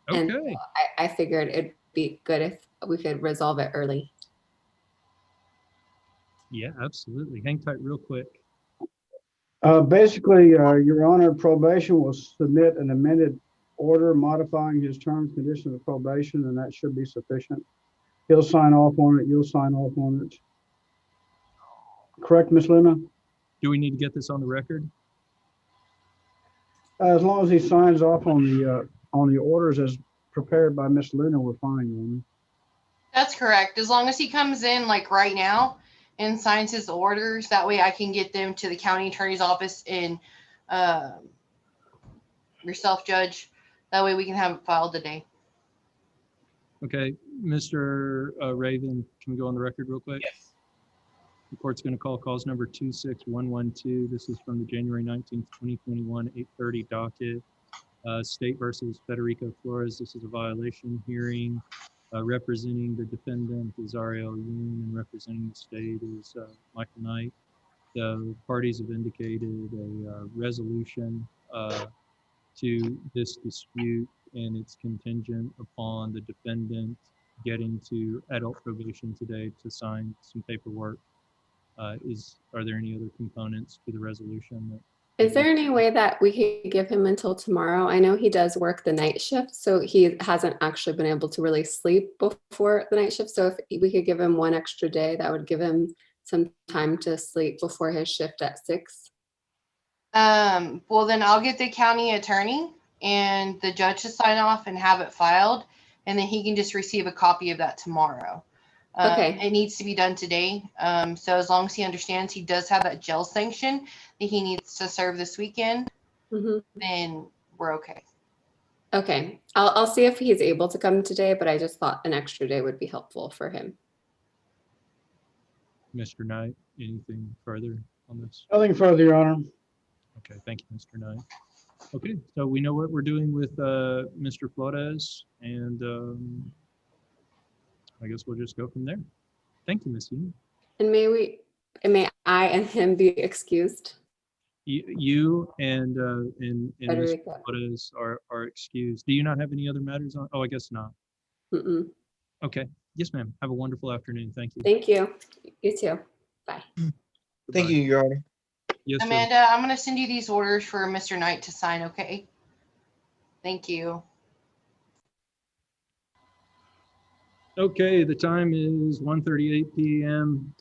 And Okay. I figured it'd be good if we could resolve it early. Yeah, absolutely. Hang tight real quick. Basically, Your Honor, probation will submit an amended order modifying his terms, conditions of probation, and that should be sufficient. He'll sign off on it. You'll sign off on it. Correct, Ms. Luna? Do we need to get this on the record? As long as he signs off on the orders as prepared by Ms. Luna, we're fine, Your Honor. That's correct. As long as he comes in like right now and signs his orders, that way I can get them to the county attorney's office and yourself, Judge. That way we can have it filed today. Okay, Mr. Raven, can we go on the record real quick? Yes. The court's going to call cause number 26112. This is from the January 19th, 2021, 8:30 docket. State versus Federico Flores. This is a violation hearing. Representing the defendant is Ariel Yoon, and representing the state is Michael Knight. The parties have indicated a resolution to this dispute, and it's contingent upon the defendant getting to adult probation today to sign some paperwork. Are there any other components to the resolution? Is there any way that we could give him until tomorrow? I know he does work the night shift, so he hasn't actually been able to really sleep before the night shift. So if we could give him one extra day, that would give him some time to sleep before his shift at 6. Well, then I'll get the county attorney and the judge to sign off and have it filed, and then he can just receive a copy of that tomorrow. Okay. It needs to be done today. So as long as he understands he does have that jail sanction that he needs to serve this weekend, then we're okay. Okay. I'll see if he's able to come today, but I just thought an extra day would be helpful for him. Mr. Knight, anything further on this? Nothing further, Your Honor. Okay, thank you, Mr. Knight. Okay, so we know what we're doing with Mr. Flores, and I guess we'll just go from there. Thank you, Ms. Yoon. And may I and him be excused? You and Mr. Federico. Flores are excused. Do you not have any other matters on? Oh, I guess not. Mm-mm. Okay. Yes, ma'am. Have a wonderful afternoon. Thank you. Thank you. You too. Bye. Thank you, Your Honor. Yes, sir. Amanda, I'm going to send you these orders for Mr. Knight to sign, okay? Thank you. Okay, the time is 1:38 p.m.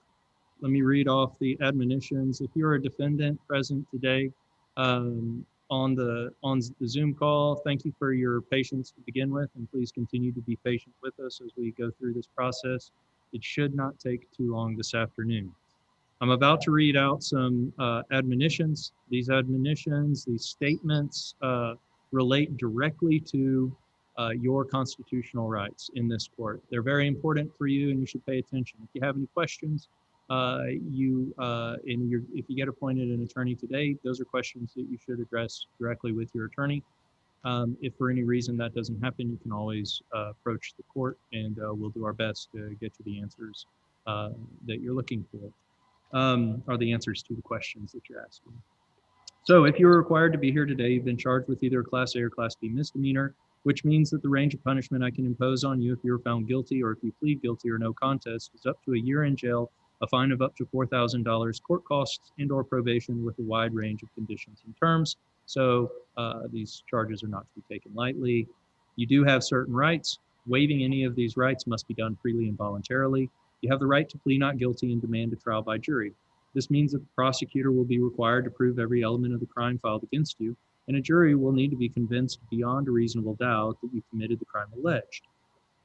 Let me read off the admonitions. If you're a defendant present today on the Zoom call, thank you for your patience to begin with, and please continue to be patient with us as we go through this process. It should not take too long this afternoon. I'm about to read out some admonitions. These admonitions, these statements relate directly to your constitutional rights in this court. They're very important for you, and you should pay attention. If you have any questions, if you get appointed an attorney today, those are questions that you should address directly with your attorney. If for any reason that doesn't happen, you can always approach the court, and we'll do our best to get you the answers that you're looking for, or the answers to the questions that you're asking. So if you're required to be here today, you've been charged with either a Class A or Class B misdemeanor, which means that the range of punishment I can impose on you if you're found guilty or if you plead guilty or no contest is up to a year in jail, a fine of up to $4,000, court costs, and/or probation with a wide range of conditions and terms. So these charges are not to be taken lightly. You do have certain rights. Waiving any of these rights must be done freely and voluntarily. You have the right to plead not guilty and demand a trial by jury. This means that the prosecutor will be required to prove every element of the crime filed against you, and a jury will need to be convinced beyond a reasonable doubt that you committed the crime alleged.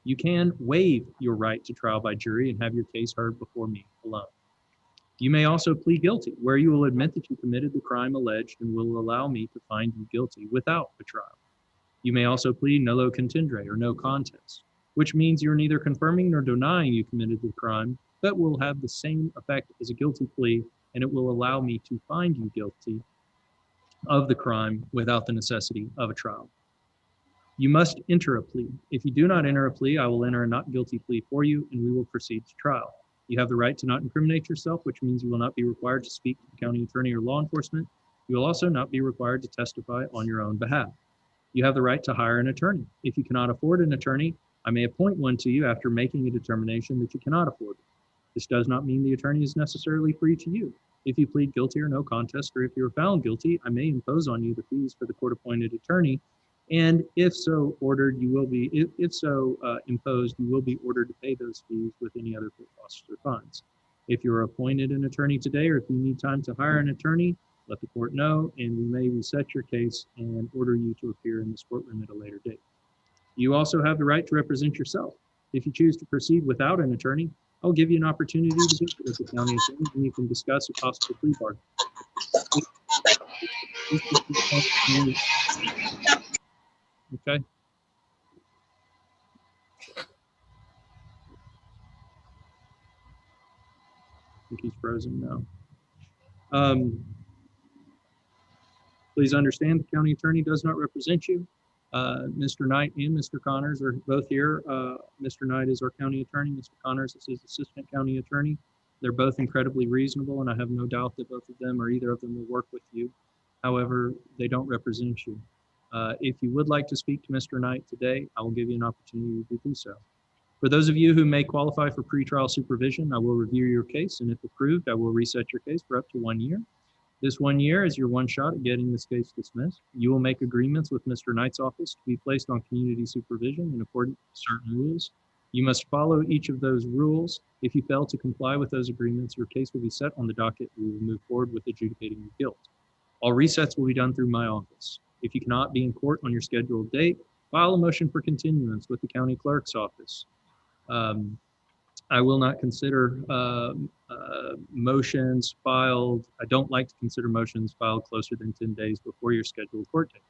You can waive your right to trial by jury and have your case heard before me alone. You may also plead guilty, where you will admit that you committed the crime alleged and will allow me to find you guilty without a trial. You may also plead nolo contendere, or no contest, which means you're neither confirming nor denying you committed the crime, but will have the same effect as a guilty plea, and it will allow me to find you guilty of the crime without the necessity of a trial. You must enter a plea. If you do not enter a plea, I will enter a not guilty plea for you, and we will proceed to trial. You have the right to not incriminate yourself, which means you will not be required to speak to the county attorney or law enforcement. You will also not be required to testify on your own behalf. You have the right to hire an attorney. If you cannot afford an attorney, I may appoint one to you after making a determination that you cannot afford it. This does not mean the attorney is necessarily free to you. If you plead guilty or no contest, or if you are found guilty, I may impose on you the fees for the court-appointed attorney. And if so ordered, you will be, if so imposed, you will be ordered to pay those fees with any other court costs or funds. If you're appointed an attorney today, or if you need time to hire an attorney, let the court know, and we may reset your case and order you to appear in this courtroom at a later date. You also have the right to represent yourself. If you choose to proceed without an attorney, I'll give you an opportunity to visit with the county attorney and you can discuss a possible plea bargain. Okay. I think he's frozen now. Please understand the county attorney does not represent you. Mr. Knight and Mr. Connors are both here. Mr. Knight is our county attorney. Mr. Connors is his assistant county attorney. They're both incredibly reasonable, and I have no doubt that both of them or either of them will work with you. However, they don't represent you. If you would like to speak to Mr. Knight today, I will give you an opportunity to do so. For those of you who may qualify for pretrial supervision, I will review your case, and if approved, I will reset your case for up to 1 year. This 1 year is your one shot at getting this case dismissed. You will make agreements with Mr. Knight's office to be placed on community supervision in accordance with certain rules. You must follow each of those rules. If you fail to comply with those agreements, your case will be set on the docket. We will move forward with adjudicating your guilt. All resets will be done through my office. If you cannot be in court on your scheduled date, file a motion for continuance with the county clerk's office. I will not consider motions filed. I don't like to consider motions filed closer than 10 days before your scheduled court date.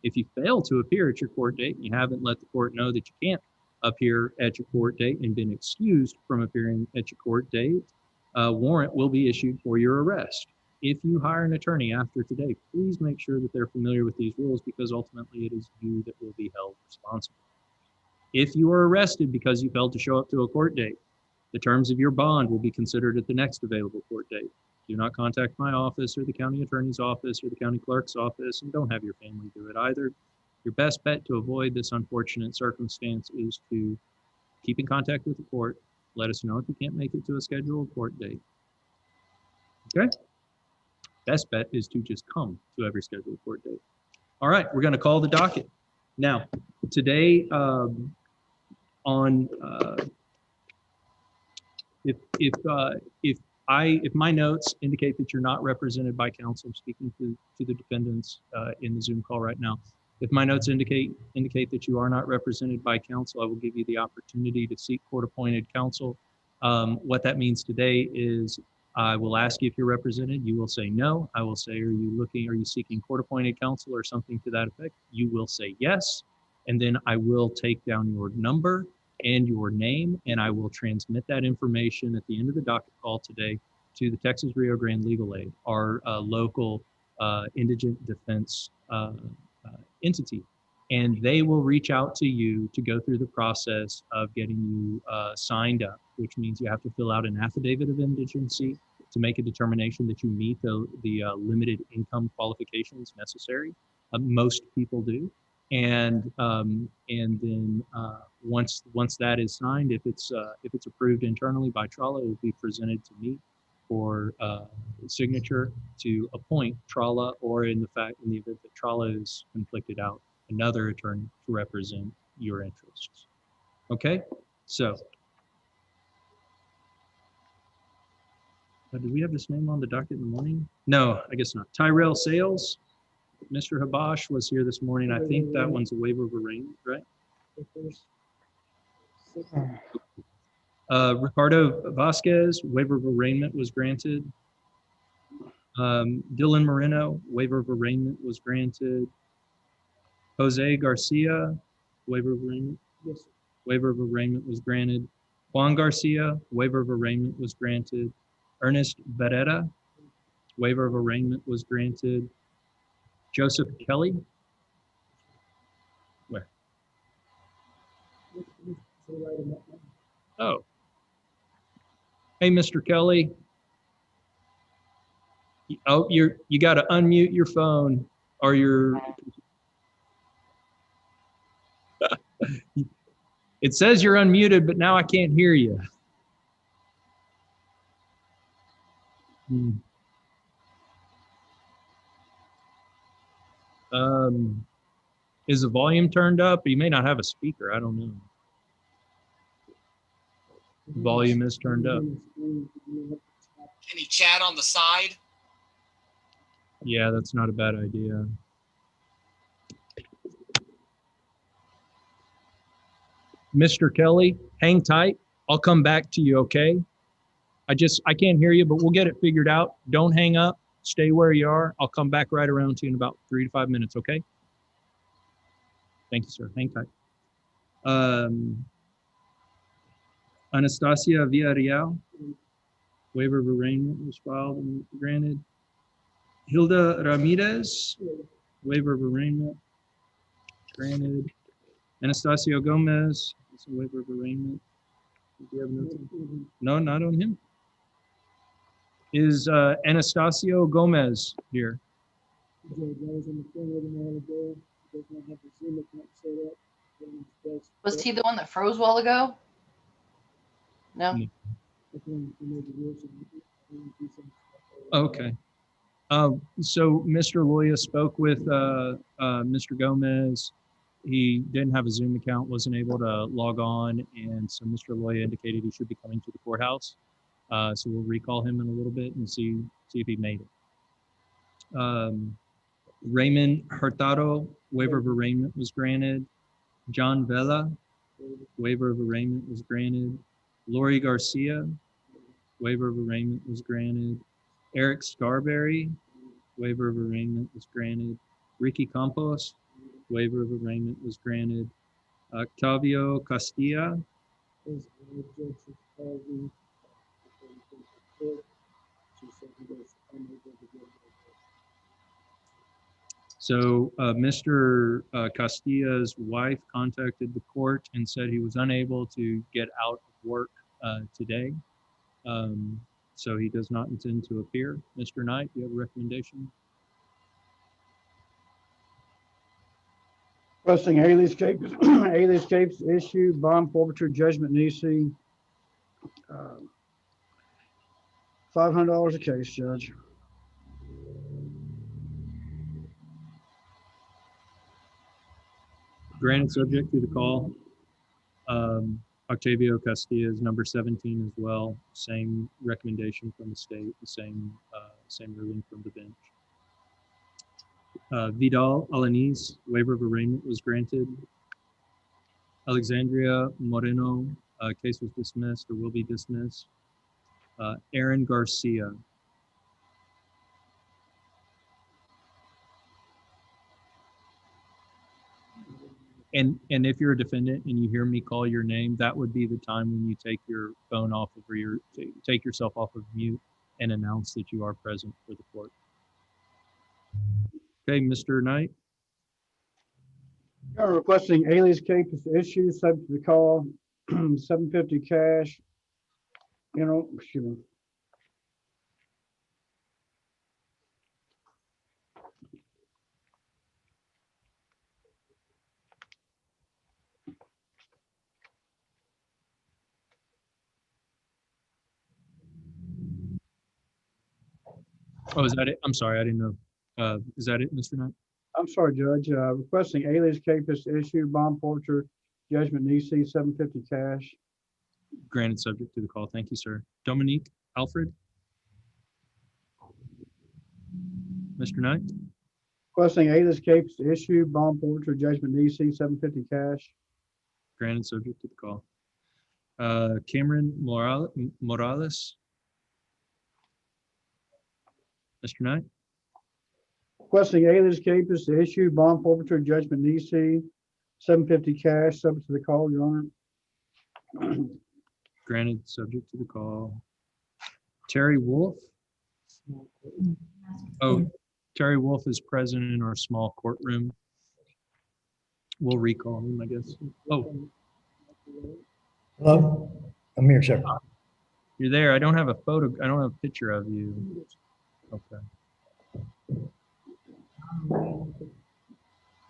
If you fail to appear at your court date and you haven't let the court know that you can't appear at your court date and been excused from appearing at your court date, a warrant will be issued for your arrest. If you hire an attorney after today, please make sure that they're familiar with these rules because ultimately it is you that will be held responsible. If you are arrested because you failed to show up to a court date, the terms of your bond will be considered at the next available court date. Do not contact my office or the county attorney's office or the county clerk's office, and don't have your family do it either. Your best bet to avoid this unfortunate circumstance is to keep in contact with the court. Let us know if you can't make it to a scheduled court date. Okay? Best bet is to just come to every scheduled court date. All right, we're going to call the docket. Now, today if my notes indicate that you're not represented by counsel, I'm speaking to the defendants in the Zoom call right now. If my notes indicate that you are not represented by counsel, I will give you the opportunity to seek court-appointed counsel. What that means today is I will ask you if you're represented. You will say no. I will say, are you seeking court-appointed counsel or something to that effect? You will say yes. And then I will take down your number and your name, and I will transmit that information at the end of the docket call today to the Texas Rio Grande Legal Aid, our local indigent defense entity. And they will reach out to you to go through the process of getting you signed up, which means you have to fill out an affidavit of indigency to make a determination that you meet the limited income qualifications necessary. Most people do. And then once that is signed, if it's approved internally by Trala, it will be presented to me for signature to appoint Trala, or in the event that Trala is conflicted out, another attorney to represent your interests. Okay, so did we have this name on the docket in the morning? No, I guess not. Tyrell Sales. Mr. Habash was here this morning. I think that one's a waiver of arraignment, right? Ricardo Vasquez, waiver of arraignment was granted. Dylan Moreno, waiver of arraignment was granted. Jose Garcia, waiver of arraignment. Yes. Waiver of arraignment was granted. Juan Garcia, waiver of arraignment was granted. Ernest Beretta, waiver of arraignment was granted. Joseph Kelly. Where? Oh. Hey, Mr. Kelly. Oh, you got to unmute your phone or your. It says you're unmuted, but now I can't hear you. Hmm. Is the volume turned up? You may not have a speaker. I don't know. Volume is turned up. Can he chat on the side? Yeah, that's not a bad idea. Mr. Kelly, hang tight. I'll come back to you, okay? I can't hear you, but we'll get it figured out. Don't hang up. Stay where you are. I'll come back right around to you in about 3 to 5 minutes, okay? Thank you, sir. Hang tight. Anastasia Villarreal, waiver of arraignment was filed and granted. Hilda Ramirez, waiver of arraignment, granted. Anastasio Gomez, it's a waiver of arraignment. Do you have notes? No, not on him. Is Anastasio Gomez here? Was he the one that froze a while ago? No. Okay. So Mr. Loya spoke with Mr. Gomez. He didn't have a Zoom account, wasn't able to log on, and so Mr. Loya indicated he should be coming to the courthouse. So we'll recall him in a little bit and see if he made it. Raymond Hurtado, waiver of arraignment was granted. John Vela, waiver of arraignment was granted. Lori Garcia, waiver of arraignment was granted. Eric Scarberry, waiver of arraignment was granted. Ricky Campos, waiver of arraignment was granted. Octavio Castilla. So Mr. Castilla's wife contacted the court and said he was unable to get out of work today. So he does not intend to appear. Mr. Knight, do you have a recommendation? Requesting alias capes issue, bond forfeiture judgment nisi. $500 a case, Judge. Granted, subject to the call. Octavio Castilla is number 17 as well. Same recommendation from the state, the same ruling from the bench. Vidal Alanis, waiver of arraignment was granted. Alexandria Moreno, case was dismissed or will be dismissed. Aaron Garcia. And if you're a defendant and you hear me call your name, that would be the time when you take your phone off of, or take yourself off of mute and announce that you are present for the court. Okay, Mr. Knight. Requesting alias capes issue, subject to the call, $750 cash. Excuse me. Oh, is that it? I'm sorry, I didn't know. Is that it, Mr. Knight? I'm sorry, Judge. Requesting alias capes issue, bond forfeiture judgment nisi, $750 cash. Granted, subject to the call. Thank you, sir. Dominique Alfred. Mr. Knight. Requesting alias capes issue, bond forfeiture judgment nisi, $750 cash. Granted, subject to the call. Cameron Morales. Mr. Knight. Requesting alias capes issue, bond forfeiture judgment nisi, $750 cash, subject to the call, Your Honor. Granted, subject to the call. Terry Wolf. Oh, Terry Wolf is present in our small courtroom. We'll recall him, I guess. Oh, Hello, I'm here, sir. you're there. I don't have a photo. I don't have a picture of you. Okay.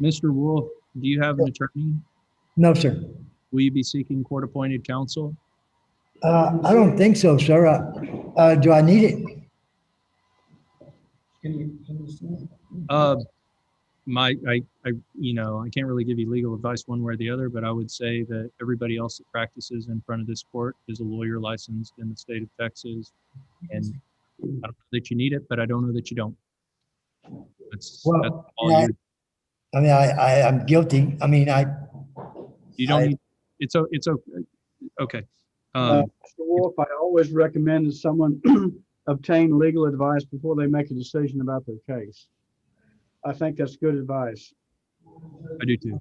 Mr. Wolf, do you have an attorney? No, sir. Will you be seeking court-appointed counsel? I don't think so, sir. Do I need it? Uh, I can't really give you legal advice one way or the other, but I would say that everybody else that practices in front of this court is a lawyer licensed in the state of Texas. And I don't know that you need it, but I don't know that you don't. That's Well, all yeah, you. I mean, I'm guilty. I mean, You don't I- need, it's okay. Mr. Wolf, I always recommend that someone obtain legal advice before they make a decision about their case. I think that's good advice. I do too.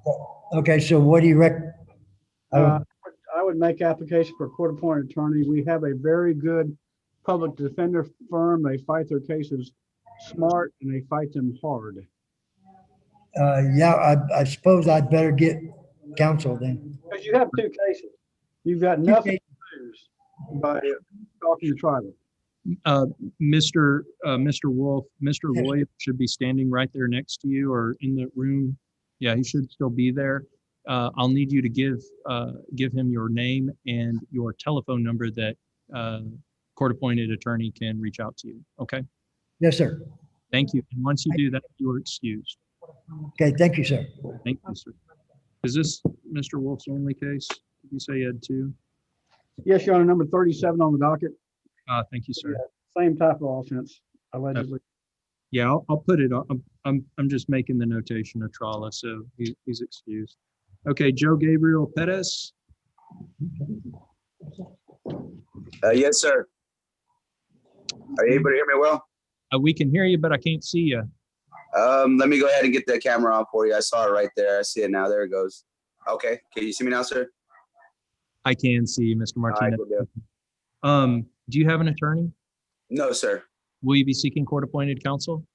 okay, so what do you I would make application for a court-appointed attorney. We have a very good public defender firm. They fight their cases smart and they fight them hard. yeah, I suppose I'd better get counsel then. Because you have two cases. You've got nothing to lose by talking to tribal. Mr. Wolf, Mr. Yes. Lloyd should be standing right there next to you or in the room. Yeah, he should still be there. I'll need you to give him your name and your telephone number that court-appointed attorney can reach out to you. Okay, Yes, sir. thank you. And once you do that, you are excused. Okay, thank you, sir. Thank you, sir. Is this Mr. Wolf's only case? Did you say you had two? Yes, Your Honor, number 37 on the docket. Thank you, sir. Same type of offense, allegedly. Yeah, I'll put it on. I'm just making the notation of Trala, so he's excused. Okay, Joe Gabriel Perez. Yes, sir. Are you able to hear me well? We can hear you, but I can't see you. Let me go ahead and get the camera on for you. I saw it right there. I see it now. There it goes. Okay. Can you see me now, sir? I can see you, Mr. All right, Martinez. good deal. Do you have an attorney? No, sir. Will you be seeking court-appointed counsel?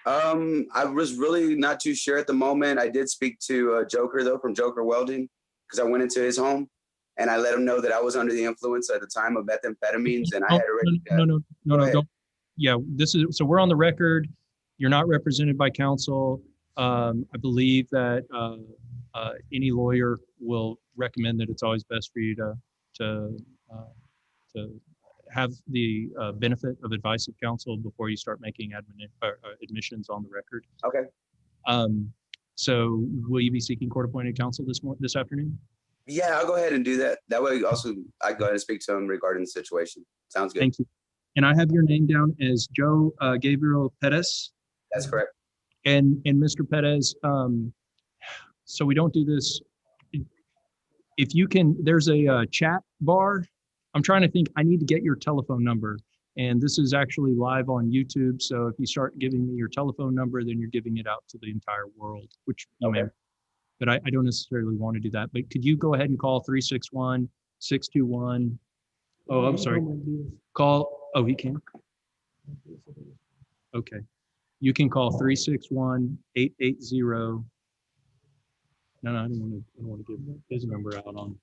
I was really not too sure at the moment. I did speak to Joker, though, from Joker Welding, because I went into his home and I let him know that I was under the influence at the time of methamphetamines, and I had already. No, don't. Yeah, so we're on the record. You're not represented by counsel. I believe that any lawyer will recommend that it's always best for you to have the benefit of advice of counsel before you start making admissions on the record. Okay. So will you be seeking court-appointed counsel this afternoon? Yeah, I'll go ahead and do that. That way, also, I go ahead and speak to him regarding the situation. Sounds good. Thank you. And I have your name down as Joe Gabriel Perez. That's correct. And Mr. Perez, so we don't do this. If you can, there's a chat bar. I'm trying to think, I need to get your telephone number. And this is actually live on YouTube. So if you start giving me your telephone number, then you're giving it out to the entire world, which you may, but I don't necessarily want to do that. But could you go ahead and call 361-621? Oh, I'm sorry. Oh, he can? Okay. You can call 361-880. No, I don't want to give his number out on.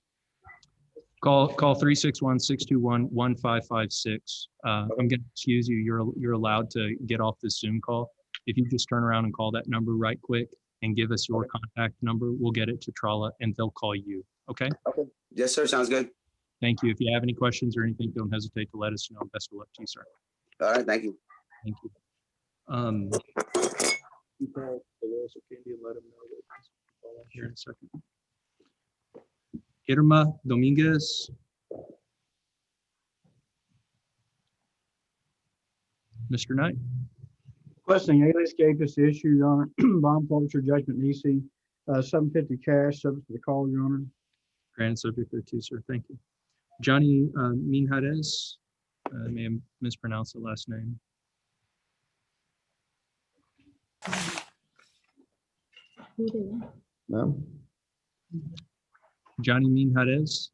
Call 361-621-1556. I'm going to excuse you. You're allowed to get off this Zoom call. If you just turn around and call that number right quick and give us your contact number, we'll get it to Trala and they'll call you. Okay? Okay. Yes, sir. Sounds good. Thank you. If you have any questions or anything, don't hesitate to let us know. Best of luck to you, sir. All right. Thank you. Thank you. You call Dolores or Candy and let them know that he's calling here in a second. Irma Dominguez. Mr. Knight. Requesting alias Capus to issue, Your Honor, bond forfeiture judgment EC, $750 cash, subject to the call, Your Honor. Granted, subject to, sir. Thank you. Johnny Minjarez. I may have mispronounced the last name. No. Johnny Minjarez.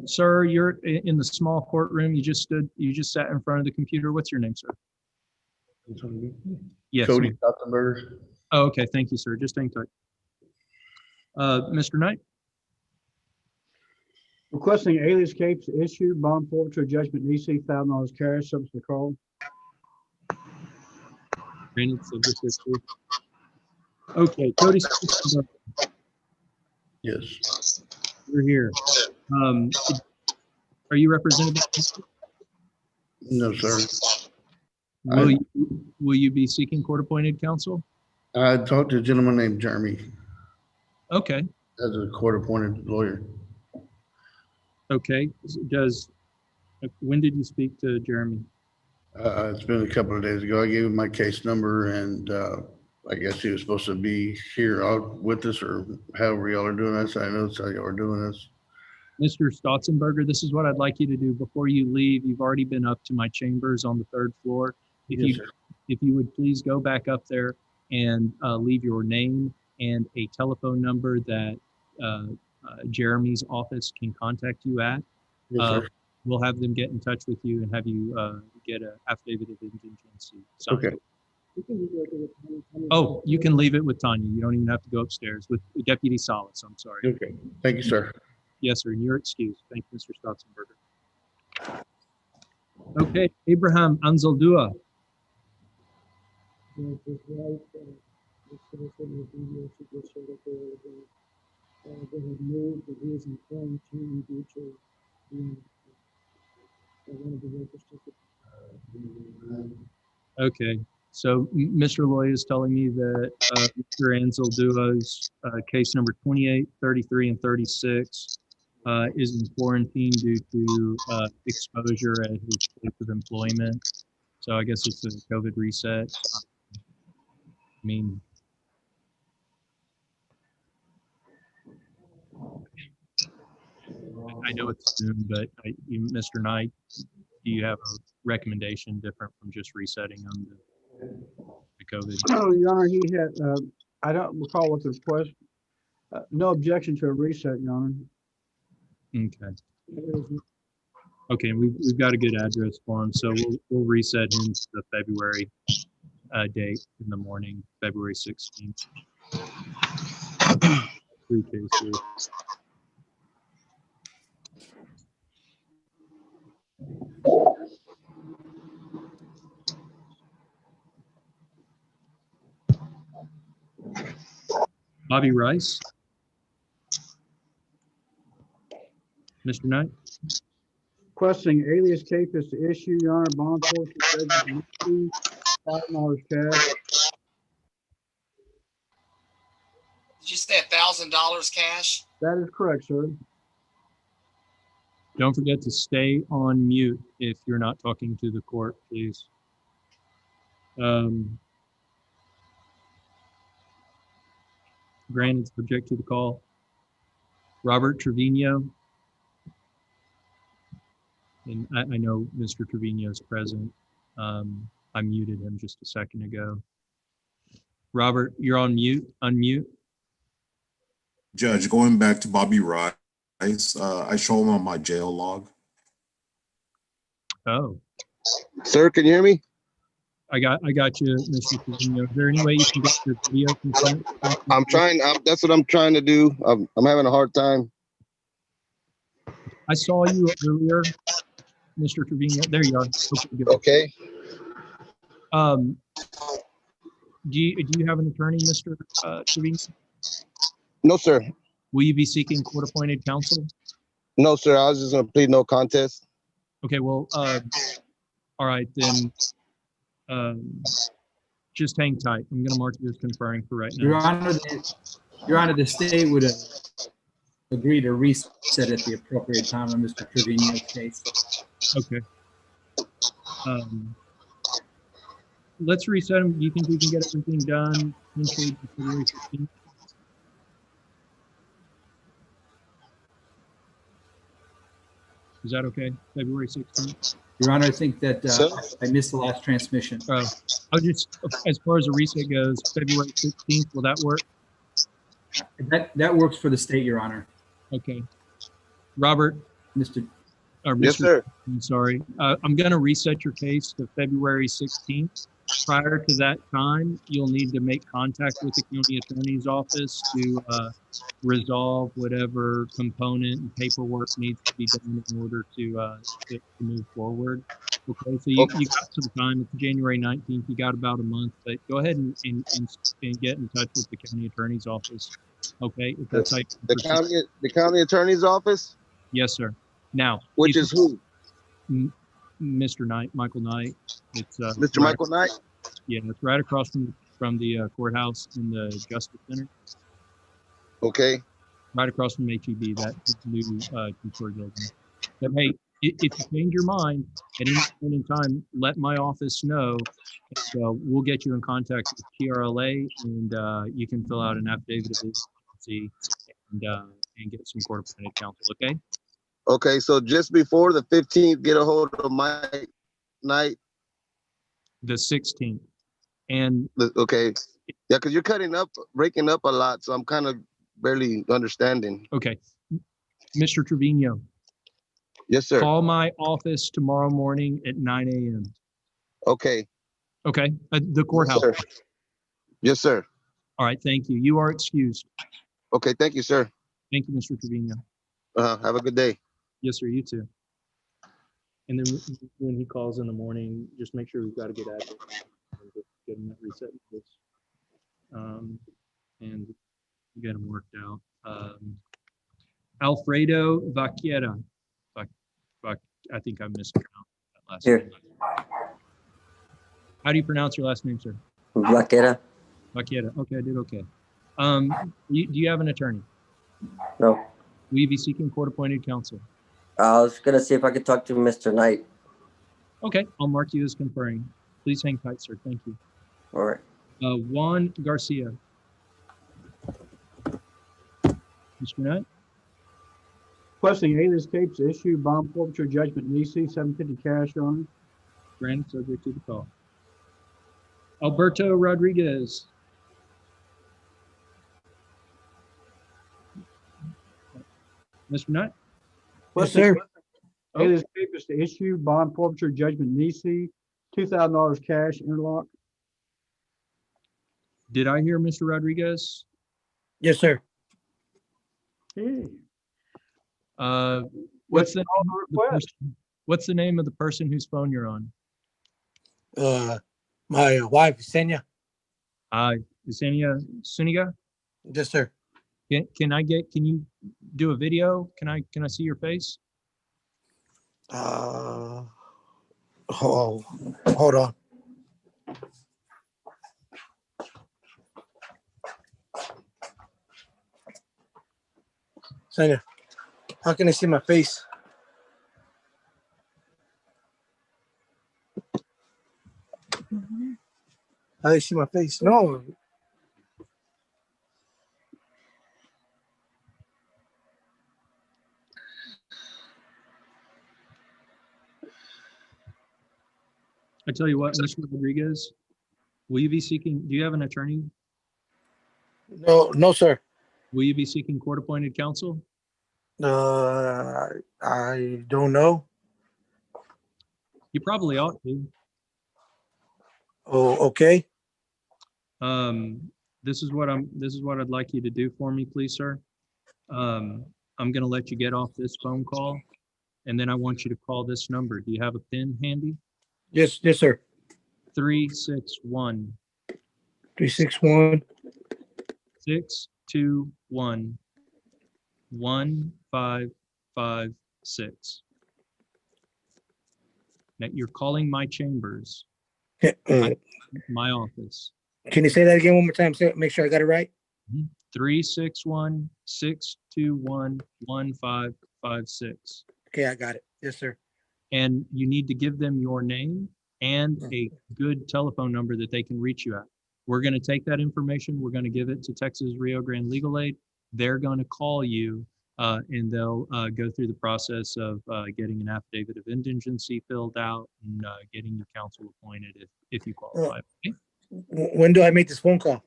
Sir, you're in the small courtroom. You just sat in front of the computer. What's your name, sir? Yes. Cody Stottenberger. Oh, okay. Thank you, sir. Just hang tight. Mr. Knight. Requesting alias Capes to issue bond forfeiture judgment EC, $1,000 cash, subject to the call. Granted, subject to approval. Okay, Cody, Yes. you're here. Are you represented? No, sir. Will you be seeking court-appointed counsel? I talked to a gentleman named Jeremy Okay, as a court-appointed lawyer. okay. When did you speak to Jeremy? It's been a couple of days ago. I gave him my case number, and I guess he was supposed to be here out with us, or however y'all are doing this. I know that's how y'all are doing this. Mr. Stotzenberger, this is what I'd like you to do before you leave. You've already been up to my chambers on the 3rd floor. Yes, sir. If you would please go back up there and leave your name and a telephone number that Jeremy's office can contact you at. Yes, sir. We'll have them get in touch with you and have you get an affidavit of indigency signed. Okay. Oh, you can leave it with Tanya. You don't even have to go upstairs with Deputy Salas. I'm sorry. Okay. Thank you, sir. Yes, sir. And you're excused. Thank you, Mr. Stotzenberger. Okay, Abraham Anzaldua. They have moved that he is in quarantine due to one of the workers took it. Okay, so Mr. Loy is telling me that Mr. Anzaldua's case number 28, 33, and 36 is in quarantine due to exposure at his place of employment. So I guess it's a COVID reset. I mean, I know it's soon, but Mr. Knight, do you have a recommendation different from just resetting them to COVID? Oh, Your Honor, he had, I don't recall what the request, no objection to a reset, Your Honor. Okay. Okay, we've got a good address for him, so we'll reset him to the February date in the morning, February 16th. 3 cases. Bobby Rice. Mr. Knight. Requesting alias capus to issue, Your Honor, bond forfeit $5 cash. Did you say $1,000 cash? That is correct, sir. Don't forget to stay on mute if you're not talking to the court, please. Granted, subject to the call. Robert Trevino. And I know Mr. Trevino is present. I muted him just a second ago. Robert, you're on mute. Unmute. Judge, going back to Bobby Rice, I show him on my jail log. Oh, Sir, can you hear me? I got you, Mr. Trevino. Is there any way you can get your video consent? I'm trying. That's what I'm trying to do. I'm having a hard time. I saw you earlier, Mr. Trevino. There you are. Okay, good. Okay. Do you have an attorney, Mr. Trevino? No, sir. Will you be seeking court-appointed counsel? No, sir. I was just going to plead no contest. Okay, well, all right, then just hang tight. I'm going to mark you as conferring for right now. Your Honor, the state would agree to reset at the appropriate time on Mr. Trevino's case. Okay. Let's reset him. Do you think we can get everything done potentially February 16th? Is that okay? February 16th? Your Honor, I think that I missed the last transmission. I was just, as far as the reset goes, February 16th, will that work? That works for the state, Your Honor. Okay. Robert? Yes, sir. I'm sorry. I'm going to reset your case to February 16th. Prior to that time, you'll need to make contact with the county attorney's office to resolve whatever component and paperwork needs to be done in order to move forward. Okay, so you got some time. It's January 19th. You got about a month, but go ahead and get in touch with the county attorney's office. Okay, if that's how you proceed. The county attorney's office, Yes, sir. Now, which is who? Mr. Knight, Michael Knight. It's Mr. right, Michael Knight? yeah, it's right across from the courthouse in the Justice Center. Okay. Right across from HEB, that new two-story building. But hey, if you change your mind at any point in time, let my office know. And, we'll get you in contact with TRLA, and you can fill out an affidavit of agency and get some court-appointed counsel. Okay. Okay, so just before the 15th, get a hold of Mike Knight. The 16th, and Okay, yeah, because you're breaking up a lot, so I'm kind of barely understanding. okay, Mr. Trevino. Yes, sir. Call my office tomorrow morning at 9 a.m. Okay. Okay, the courthouse. Yes, sir. Yes, sir. All right, thank you. You are excused. Okay, thank you, sir. Thank you, Mr. Trevino. Have a good day. Yes, sir. You too. And then when he calls in the morning, just make sure we've got a good address and just get him that reset in place. And get him worked out. Alfredo Vaquera. I think I mispronounced that last name. How do you pronounce your last name, sir? Vaquera. Vaquera. Okay, I did okay. Do you have an attorney? No. Will you be seeking court-appointed counsel? I was gonna see if I could talk to Mr. Knight. Okay, I'll mark you as conferring. Please hang tight, sir. Thank you. All right. Juan Garcia. Mr. Knight? Requesting alias capes to issue bond forfeiture judgment Nisi, $750 cash, Your Honor. Granted, subject to the call. Alberto Rodriguez. Mr. Knight? Yes, sir. Alias capes to issue bond forfeiture judgment Nisi, $2,000 cash, interlock. Did I hear Mr. Rodriguez? Yes, sir. Hey. What's the name of the person whose phone you're on? My wife, Senya. Yesenia Suniga? Yes, sir. Can you do a video? Can I see your face? Hold on. Senya, how can I see my face? How do you see my face? No. I tell you what, Mr. Rodriguez, will you be seeking, do you have an attorney? No, sir. Will you be seeking court-appointed counsel? I don't know. You probably ought to. Oh, okay. This is what I'd like you to do for me, please, sir. I'm going to let you get off this phone call, and then I want you to call this number. Do you have a pen handy? Yes, sir. 361 361 621 1556. Now you're calling my chambers, my office. Can you say that again one more time? Make sure I got it right. 361 621 1556. Okay, I got it. Yes, sir. And you need to give them your name and a good telephone number that they can reach you at. We're going to take that information. We're going to give it to Texas Rio Grande Legal Aid. They're going to call you and they'll go through the process of getting an affidavit of indigency filled out and getting your counsel appointed if you qualify. Okay? When do I make this phone call?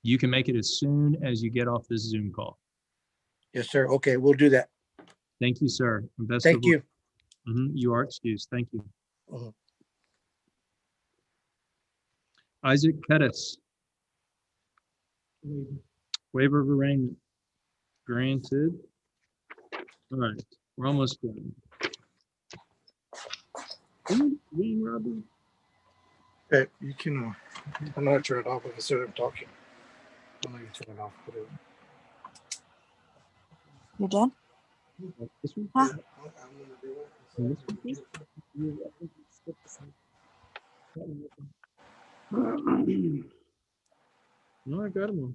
You can make it as soon as you get off this Zoom call. Yes, sir. Okay, we'll do that. Thank you, sir. Best Thank you. You are excused. Thank you. Isaac Pettis. Waiver of arraignment. Granted. All right, we're almost done. Wayne Robbie? Hey, you can, I'm not turn it off instead of talking. I'll let you turn it off. You're done? This one? Huh? No, I got them all.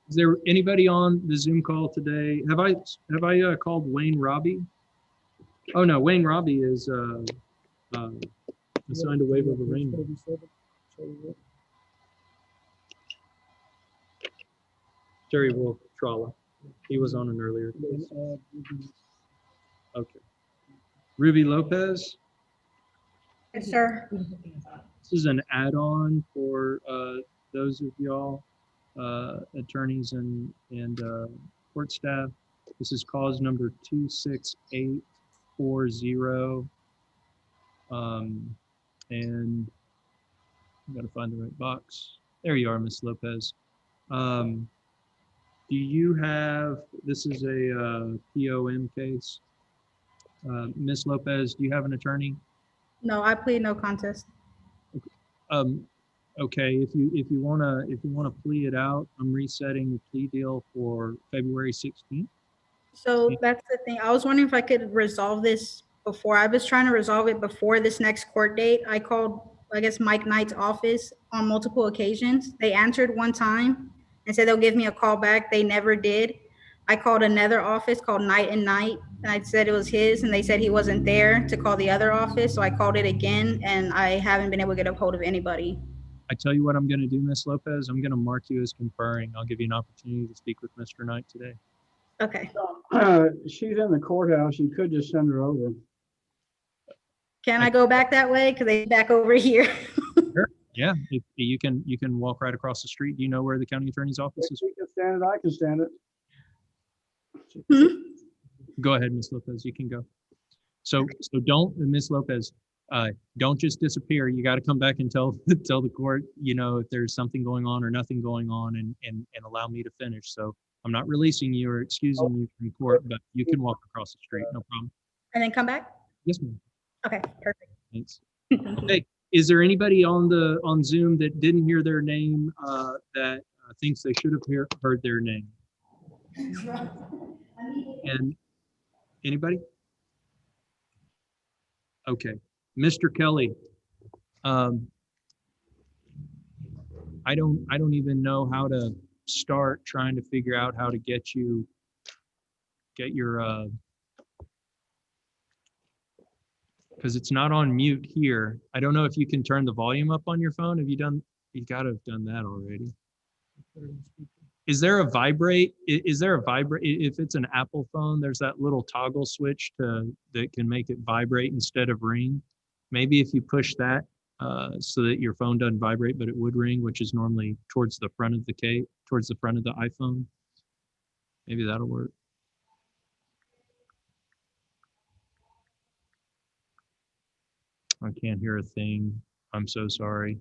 Is there anybody on the Zoom call today? Have I called Wayne Robbie? Oh no, Wayne Robbie is assigned a waiver of arraignment. Terry Wolf Trolla. He was on an earlier case. Okay. Ruby Lopez. Yes, sir. This is an add-on for those of y'all attorneys and court staff. This is cause number 26840. And I'm gonna find the right box. There you are, Miss Lopez. Do you have, this is a POM case. Miss Lopez, do you have an attorney? No, I plead no contest. Okay, if you wanna plea it out, I'm resetting the plea deal for February 16th. So that's the thing. I was wondering if I could resolve this before. I was trying to resolve it before this next court date. I called, I guess, Mike Knight's office on multiple occasions. They answered one time and said they'll give me a call back. They never did. I called another office called Night and Night, and I said it was his, and they said he wasn't there to call the other office. So I called it again, and I haven't been able to get a hold of anybody. I tell you what I'm gonna do, Miss Lopez, I'm gonna mark you as conferring. I'll give you an opportunity to speak with Mr. Knight today. Okay. She's in the courthouse. You could just send her over. Can I go back that way? Because they back over here. Sure. Yeah, if you can walk right across the street. Do you know where the county attorney's office is? She can stand it. I can stand it. Go ahead, Miss Lopez. You can go. So don't, Miss Lopez, don't just disappear. You got to come back and tell the court, if there's something going on or nothing going on, and allow me to finish. So I'm not releasing you or excusing you from court, but you can walk across the street, no problem. And then come back? Yes, ma'am. Okay, perfect. Thanks. Hey, is there anybody on Zoom that didn't hear their name that thinks they should have heard their name? And anybody? Okay, Mr. Kelly. I don't even know how to start trying to figure out how to get your because it's not on mute here. I don't know if you can turn the volume up on your phone. You got to have done that already. Is there a vibrate? Is there a vibrate? If it's an Apple phone, there's that little toggle switch that can make it vibrate instead of ring. Maybe if you push that so that your phone doesn't vibrate, but it would ring, which is normally towards the front of the iPhone. Maybe that'll work. I can't hear a thing. I'm so sorry.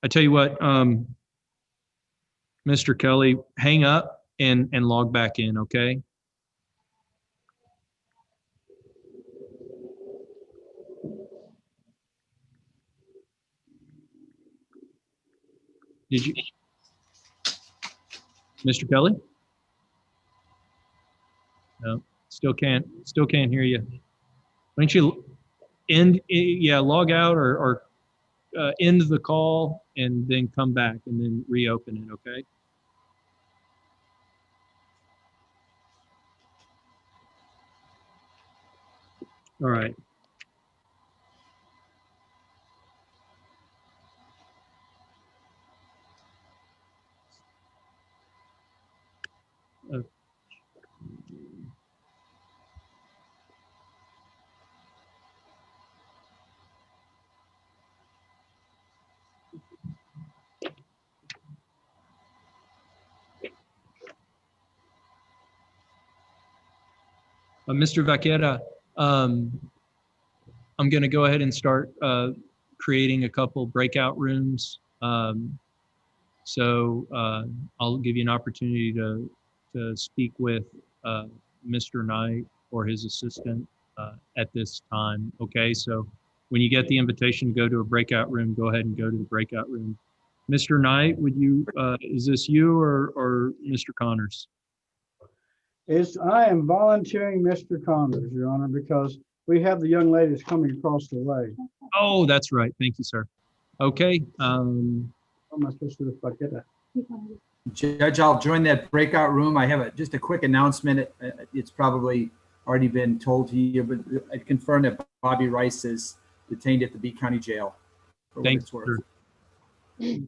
I tell you what, Mr. Kelly, hang up and log back in, okay? Did you, Mr. Kelly? No, still can't hear you. Why don't you log out or end the call and then come back and then reopen it, okay? All right. Mr. Vaquera, I'm going to go ahead and start creating a couple breakout rooms. So I'll give you an opportunity to speak with Mr. Knight or his assistant at this time. Okay, so when you get the invitation to go to a breakout room, go ahead and go to the breakout room. Mr. Knight, would you, is this you or Mr. Connors? I am volunteering Mr. Connors, Your Honor, because we have the young ladies coming across the way. Oh, that's right. Thank you, sir. Okay. What am I supposed to do if I get that? Judge, I'll join that breakout room. I have just a quick announcement. It's probably already been told to you, but I confirm that Bobby Rice is detained at the B County Jail. Thanks, sir. Yes,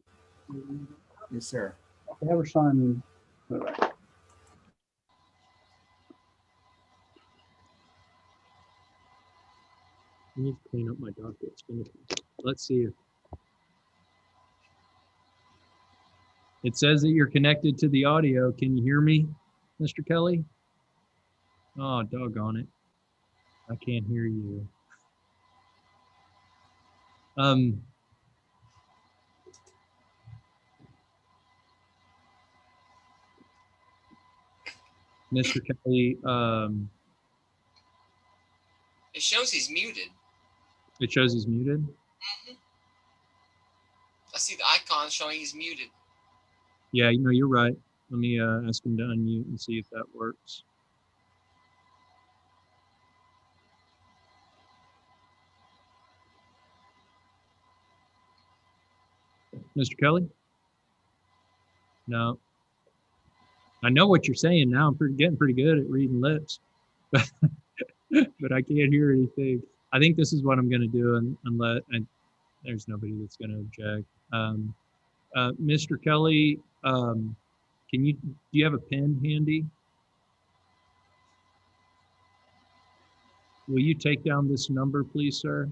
sir. I have her sign in. I need to clean up my docket. Let's see if it says that you're connected to the audio. Can you hear me, Mr. Kelly? Oh, doggone it. I can't hear you. Mr. Kelly, It shows he's muted. it shows he's muted. I see the icon showing he's muted. Yeah, you know, you're right. Let me ask him to unmute and see if that works. Mr. Kelly? No. I know what you're saying now. I'm getting pretty good at reading lips, but I can't hear anything. I think this is what I'm going to do, and there's nobody that's going to object. Mr. Kelly, do you have a pen handy? Will you take down this number, please, sir?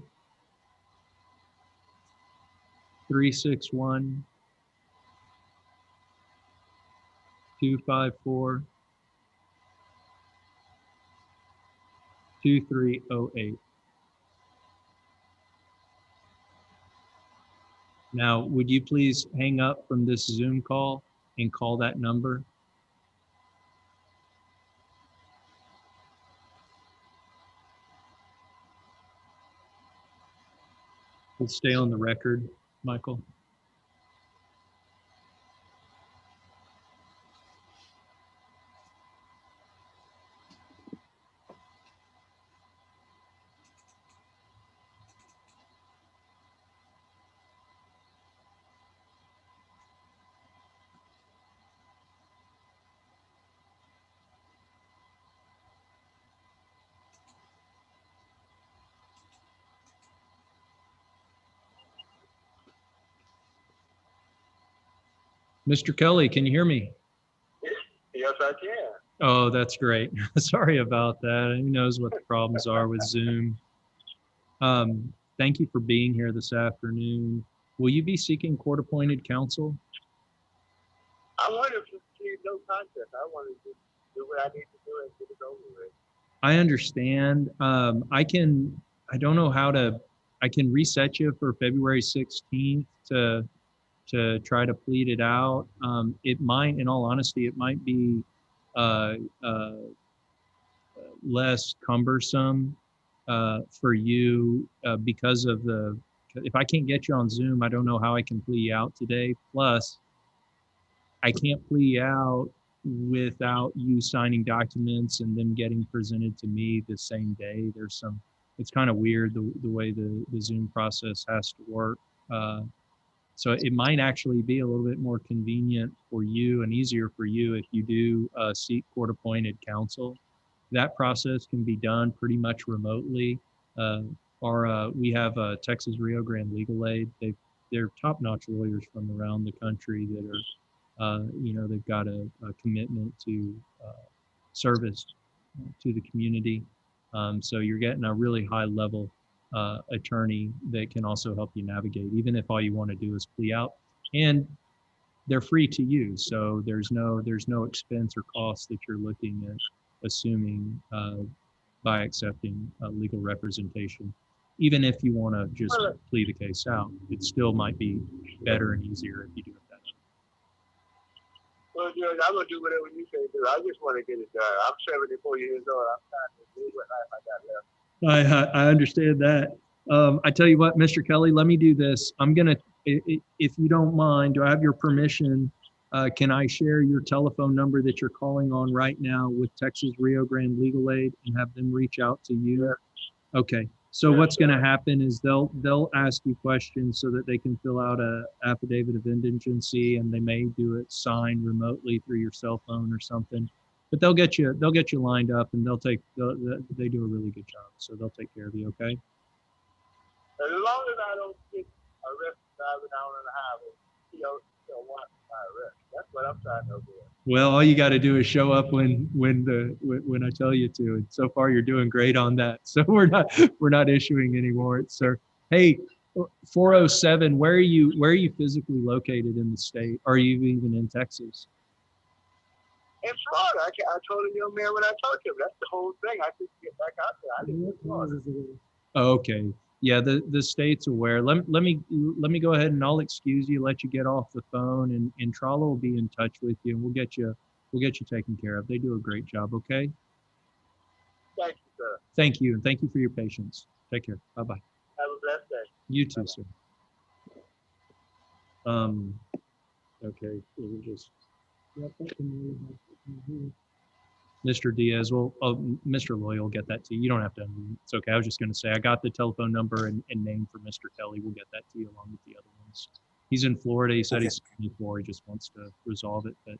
361 254 2308. Now, would you please hang up from this Zoom call and call that number? We'll stay on the record, Michael. Mr. Kelly, can you hear me? Yes, I can. Oh, that's great. Sorry about that. Who knows what the problems are with Zoom. Thank you for being here this afternoon. Will you be seeking court-appointed counsel? I wanted to see no contest. I wanted to do what I need to do and get it over with. I understand. I don't know how to, I can reset you for February 16th to try to plead it out. It might, in all honesty, it might be less cumbersome for you because of if I can't get you on Zoom, I don't know how I can plea you out today. Plus, I can't plea you out without you signing documents and them getting presented to me the same day. It's kind of weird the way the Zoom process has to work. So it might actually be a little bit more convenient for you and easier for you if you do seek court-appointed counsel. That process can be done pretty much remotely. We have Texas Rio Grande Legal Aid. They're top-notch lawyers from around the country that are, they've got a commitment to service to the community. So you're getting a really high-level attorney that can also help you navigate, even if all you want to do is plea out. And they're free to use, so there's no expense or cost that you're looking at assuming by accepting legal representation. Even if you want to just plea the case out, it still might be better and easier if you do it that way. Well, George, I'm gonna do whatever you say do. I just want to get it done. I'm 74 years old. I'm trying to do what life I got left. I understand that. I tell you what, Mr. Kelly, let me do this. I'm gonna, if you don't mind, do I have your permission? Can I share your telephone number that you're calling on right now with Texas Rio Grande Legal Aid and have them reach out to you? Okay. So what's going to happen is they'll ask you questions so that they can fill out a affidavit of indigency, and they may do it signed remotely through your cell phone or something. But they'll get you lined up, and they do a really good job. So they'll take care of you. Okay. As long as I don't get arrested driving down on the highway, he'll want my arrest. That's what I'm trying to avoid. Well, all you got to do is show up when I tell you to. And so far, you're doing great on that. So we're not issuing any warrants, sir. Hey, 407. Where are you physically located in the state? Are you even in Texas? In Florida, I told the young man when I talked to him. That's the whole thing. I couldn't get back out there. I live in Florida. Okay. Yeah, the state's aware. Let me go ahead and I'll excuse you, let you get off the phone, and Trala will be in touch with you, and we'll get you taken care of. They do a great job. Okay. Thank you, sir. Thank you, and thank you for your patience. Take care. Bye bye. Have a blessed day. You too, sir. Okay. We'll just. Mr. Diaz, well, Mr. Loy will get that to you. You don't have to. It's okay. I was just going to say I got the telephone number and name for Mr. Kelly. We'll get that to you along with the other ones. He's in Florida. He said he's 74. He just wants to resolve it. But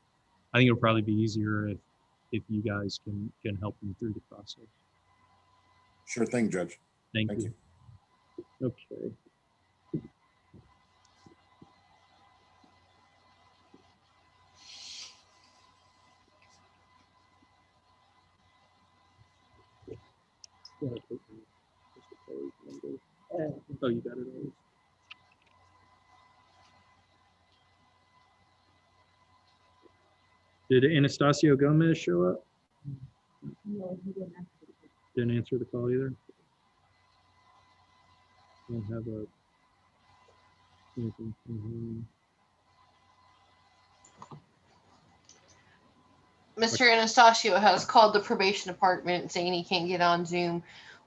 I think it'll probably be easier if you guys can help him through the process. Sure thing, Judge. Thank you. Okay. Oh, you got it all. Did Anastasio Gomez show up? No, he didn't. Didn't answer the call either. Don't have anything from him. Mr. Anastasio has called the probation department saying he can't get on Zoom.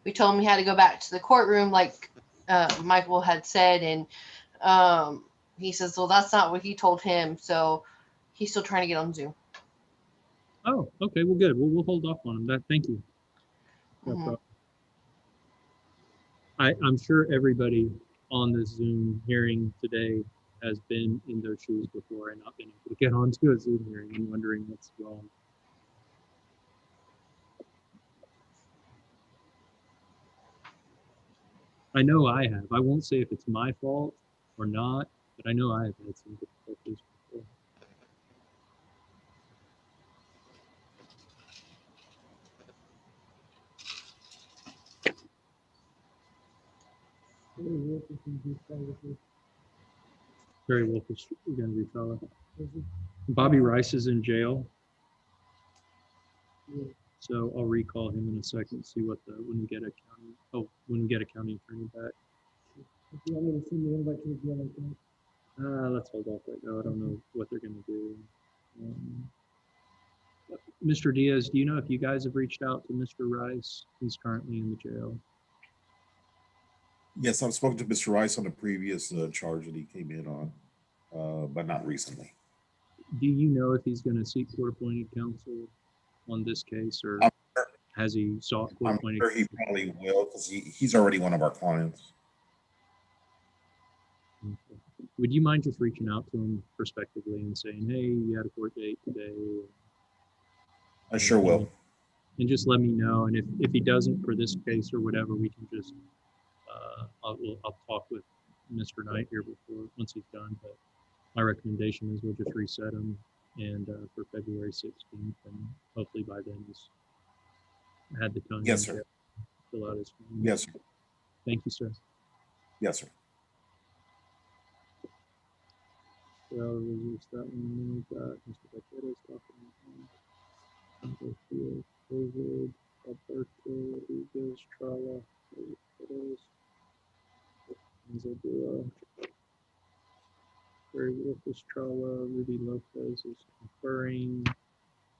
We told him he had to go back to the courtroom like Michael had said, and he says, well, that's not what he told him, so he's still trying to get on Zoom. Oh, okay. Well, good. We'll hold off on him. Thank you. Mhm. I'm sure everybody on this Zoom hearing today has been in those shoes before and not been able to get onto a Zoom hearing and wondering what's wrong. I know I have. I won't say if it's my fault or not, but I know I have had some difficulties before. Barry Wolf is going to be fellow. Bobby Rice is in jail. So I'll recall him in a second, see what when we get a county attorney back. Do you want me to send the invite to the jail? Let's hold off right now. I don't know what they're going to do. Mr. Diaz, do you know if you guys have reached out to Mr. Rice? He's currently in the jail. Yes, I've spoken to Mr. Rice on the previous charge that he came in on, but not recently. Do you know if he's going to seek court-appointed counsel on this case, or has he sought court-appointed? I'm sure he probably will, because he's already one of our clients. Okay. Would you mind just reaching out to him prospectively and saying, hey, you had a court date today? I sure will. And just let me know. And if he doesn't for this case or whatever, we can just, I'll talk with Mr. Knight here once he's done. But my recommendation is we'll just reset him and for February 16th, and hopefully by then he's had the time. Yes, sir. To fill out his form. Yes, sir. Thank you, sir. Yes, sir. So we'll use that one. We've got Mr. Becketto's talking. COVID, Alberto, Eagles, Trala, Becketto's, Zebula, Barry Wolfus Tralla, Ruby Lopez is conferring,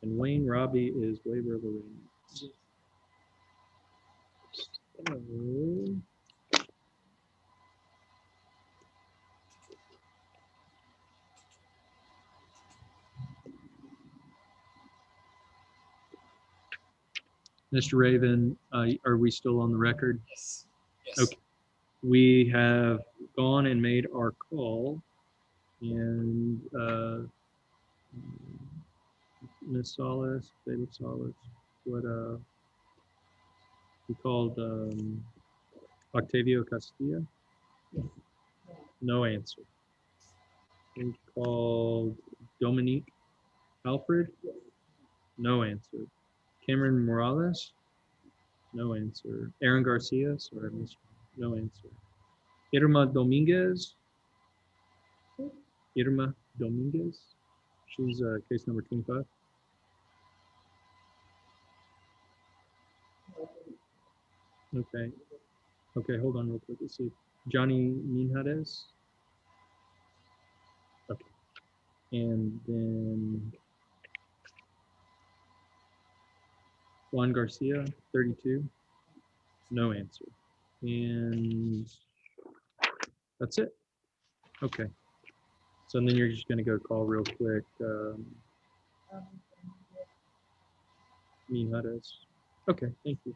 and Wayne Robbie is waiver of arraignments. So, Mr. Raven, are we still on the record? Yes. Yes. Okay. We have gone and made our call, and Ms. Salas, David Salas, what we called Octavio Castilla? No answer. We called Dominique Alfred? No answer. Cameron Morales? No answer. Aaron Garcia? Sorry, I missed. No answer. Irma Dominguez? Irma Dominguez? She's case number 25. Okay. Okay, hold on real quick. Let's see. Johnny Minjarez. Okay. And then Juan Garcia, 32. No answer. And that's it. Okay. So then you're just going to go call real quick. Minjarez. Okay, thank you.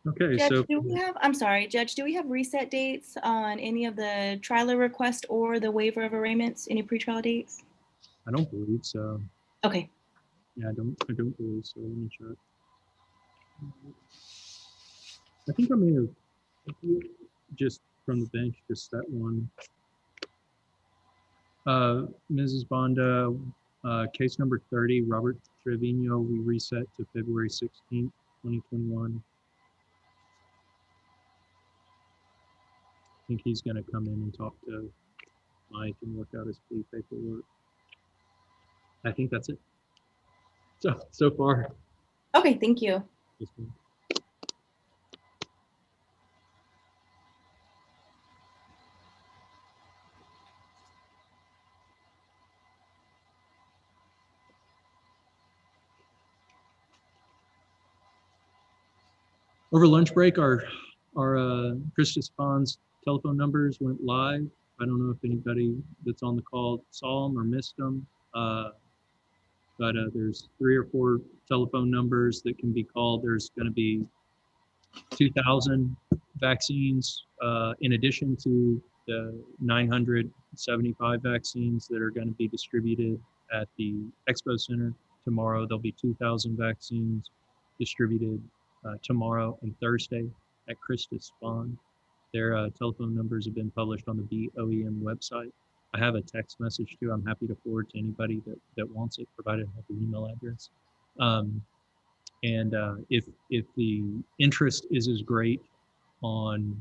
Okay, Judge, so do we have, I'm sorry, Judge, do we have reset dates on any of the trial request or the waiver of arraignments, any pretrial dates? I don't believe so. Okay. Yeah, I don't believe so. Let me check. I think I may have just from the bench just that one. Mrs. Bonda, case number 30, Robert Trevino, we reset to February 16th, 2021. I think he's going to come in and talk to Mike and work out his plea paperwork. I think that's it. So far. Okay, thank you. Yes, ma'am. Over lunch break, our Christus Pond's telephone numbers went live. I don't know if anybody that's on the call saw them or missed them, but there's 3 or 4 telephone numbers that can be called. There's going to be 2,000 vaccines in addition to the 975 vaccines that are going to be distributed at the Expo Center tomorrow. There'll be 2,000 vaccines distributed tomorrow and Thursday at Christus Pond. Their telephone numbers have been published on the BOEM website. I have a text message too. I'm happy to forward to anybody that wants it, provided I have the email address. If the interest is as great on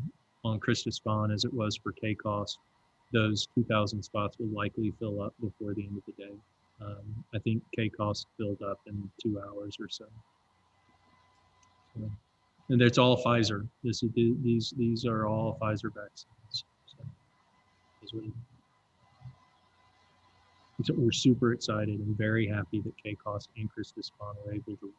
Christus Pond as it was for KCOS, those 2,000 spots will likely fill up before the end of the day. I think KCOS filled up in 2 hours or so. And it's all Pfizer. These are all Pfizer vaccines. So we're super excited and very happy that KCOS and Christus Pond are able to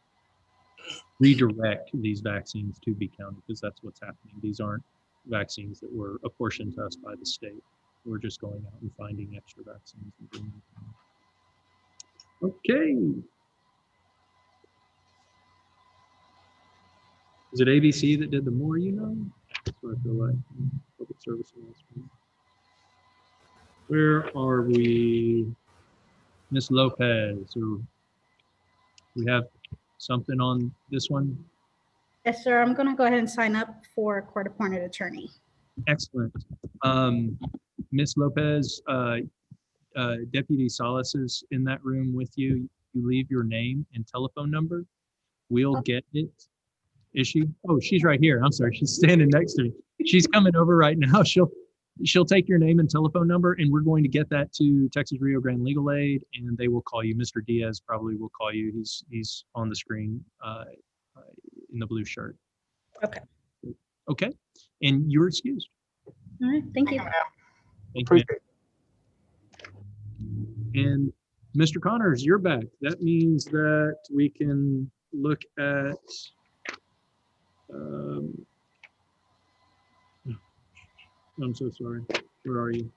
redirect these vaccines to B County, because that's what's happening. These aren't vaccines that were apportioned to us by the state. We're just going out and finding extra vaccines and bringing them. Okay. Is it ABC that did the more you know? That's what I feel like. Public service announcement. Where are we? Miss Lopez, or we have something on this one? Yes, sir. I'm going to go ahead and sign up for court-appointed attorney. Excellent. Miss Lopez, Deputy Salas is in that room with you. You leave your name and telephone number. We'll get it. Is she? Oh, she's right here. I'm sorry. She's standing next to me. She's coming over right now. She'll take your name and telephone number, and we're going to get that to Texas Rio Grande Legal Aid, and they will call you. Mr. Diaz probably will call you. He's on the screen in the blue shirt. Okay. Okay. And you're excused. All right. Thank you. Thank you. And Mr. Connors, you're back. That means that we can look at I'm so sorry. Where are you?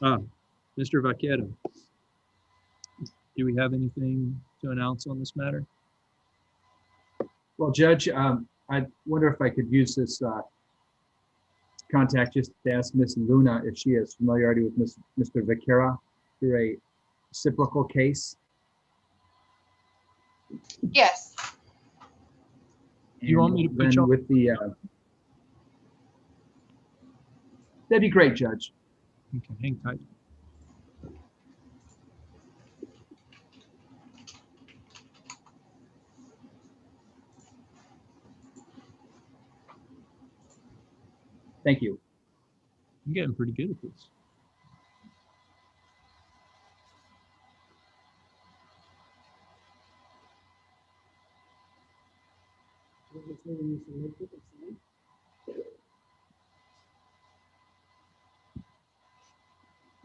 Mr. Vaquero. Do we have anything to announce on this matter? Well, Judge, I wonder if I could use this contact just to ask Miss Luna if she has familiarity with Mr. Vaquera through a reciprocal case. Yes. Do you want me to put you on with the? That'd be great, Judge. Okay, hang tight. Thank you. I'm getting pretty good at this.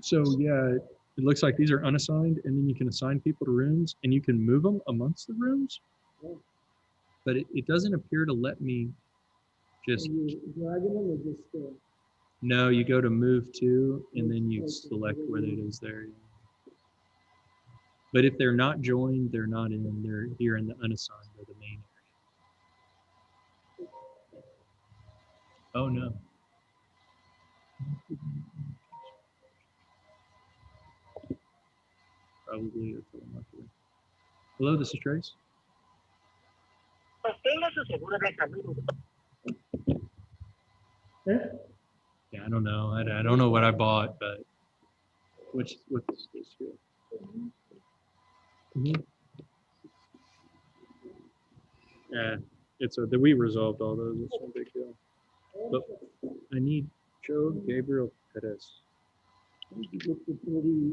So yeah, it looks like these are unassigned, and then you can assign people to rooms, and you can move them amongst the rooms. But it doesn't appear to let me just. Are you dragging them or just? No, you go to move to, and then you select where it is there. But if they're not joined, they're not in. They're here in the unassigned or the main area. Oh no. Probably a telemarketer. Hello, this is Trace. Yeah, I don't know. I don't know what I bought, but what's this here? Yeah, we resolved all those. It's no big deal. But I need Joe Gabriel Perez. You look for 30,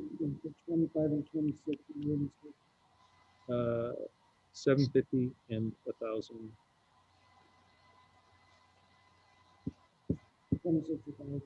25 and 26. 750 and 1,000. 26,000.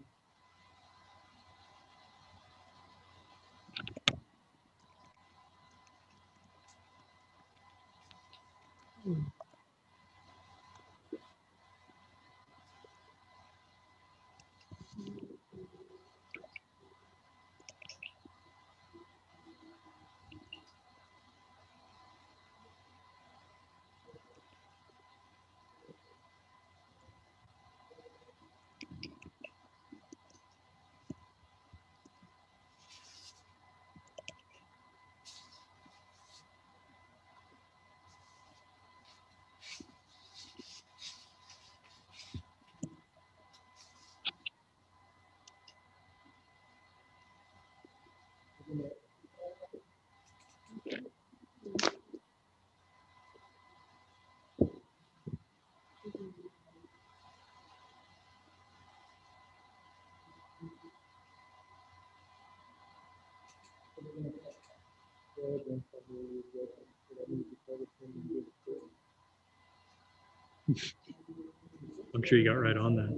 I'm sure you got right on that.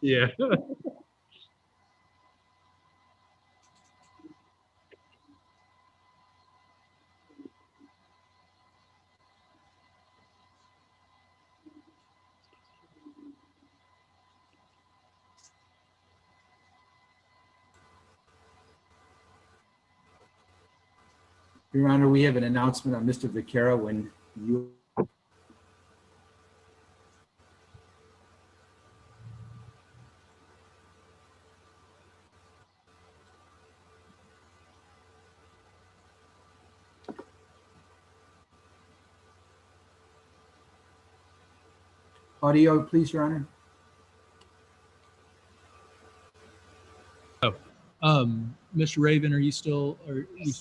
Yeah. Your Honor, we have an announcement on Mr. Vaquera when you. Audio, please, Your Honor. Mr. Raven, are you still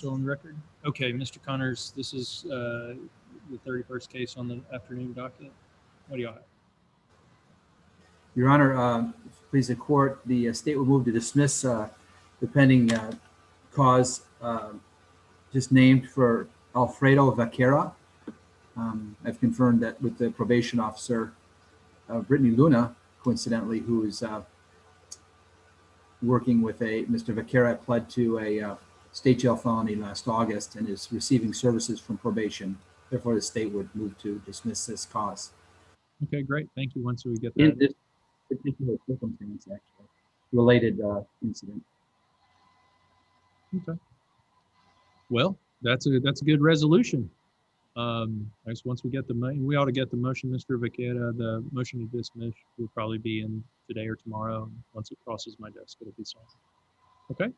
on record? Okay, Mr. Connors, this is the 31st case on the afternoon docket. What do y'all have? Your Honor, please the court, the state will move to dismiss the pending cause just named for Alfredo Vaquera. I've confirmed that with the probation officer, Brittany Luna, coincidentally, who is working with Mr. Vaquera, pled to a state jail felony last August and is receiving services from probation. Therefore, the state would move to dismiss this cause. Okay, great. Thank you. Once we get In that. this particular circumstance, actually, related incident. Okay. Well, that's a good resolution. I guess once we get we ought to get the motion, Mr. Vaquera. The motion to dismiss will probably be in today or tomorrow. Once it crosses my desk, it'll be signed. Okay.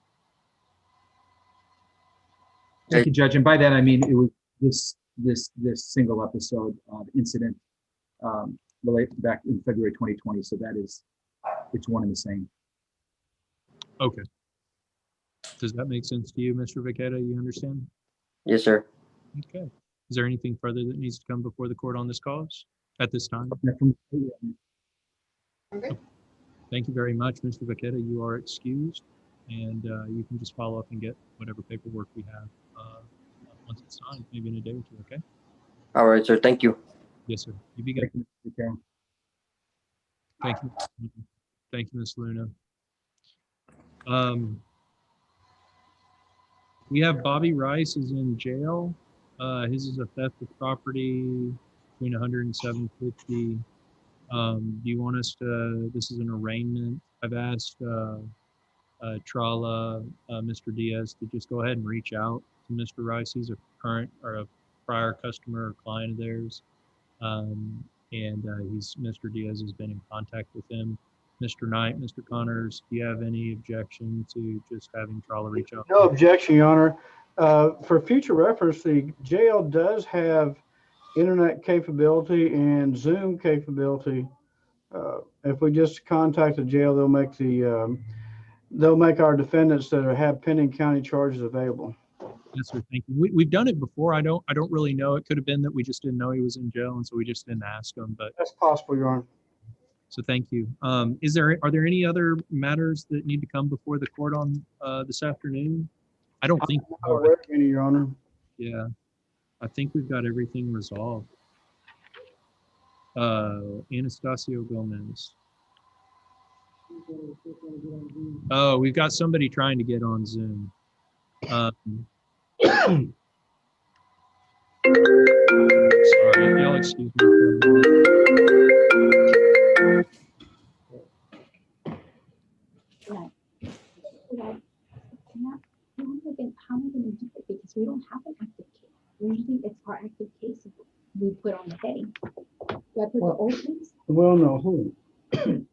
Thank you, Judge. And by that I mean it was this single episode incident related back in February 2020. So it's one and the same. Okay. Does that make sense to you, Mr. Vaquera? You understand? Yes, sir. Okay. Is there anything further that needs to come before the court on this cause at this time? Okay. Thank you very much, Mr. Vaquera. You are excused, and you can just follow up and get whatever paperwork we have once it's signed, maybe in a day or two, okay? All right, sir. Thank you. Yes, sir. You be good. Thank you. Thank you, Ms. Luna. We have Bobby Rice is in jail. His is a theft of property between 100 and 750. Do you want us to, this is an arraignment. I've asked Trala, Mr. Diaz to just go ahead and reach out to Mr. Rice. He's a current or a prior customer or client of theirs. Mr. Diaz has been in contact with him. Mr. Knight, Mr. Connors, do you have any objection to just having Trala reach out? No objection, Your Honor. For future reference, the jail does have internet capability and Zoom capability. If we just contact the jail, they'll make our defendants that have pending county charges available. Yes, sir. Thank you. We've done it before. I don't really know. It could have been that we just didn't know he was in jail, and so we just didn't ask him. But that's possible, Your Honor. So thank you. Are there any other matters that need to come before the court on this afternoon? I don't think. I'm not aware of any, Your Honor. Yeah, I think we've got everything resolved. Anastasio Gomez. Oh, we've got somebody trying to get on Zoom. Sorry, y'all excuse me. How am I going to do it? Because we don't have an active case. Usually it's our active case we put on the heading. Do I put the old case? Well, no, hold on.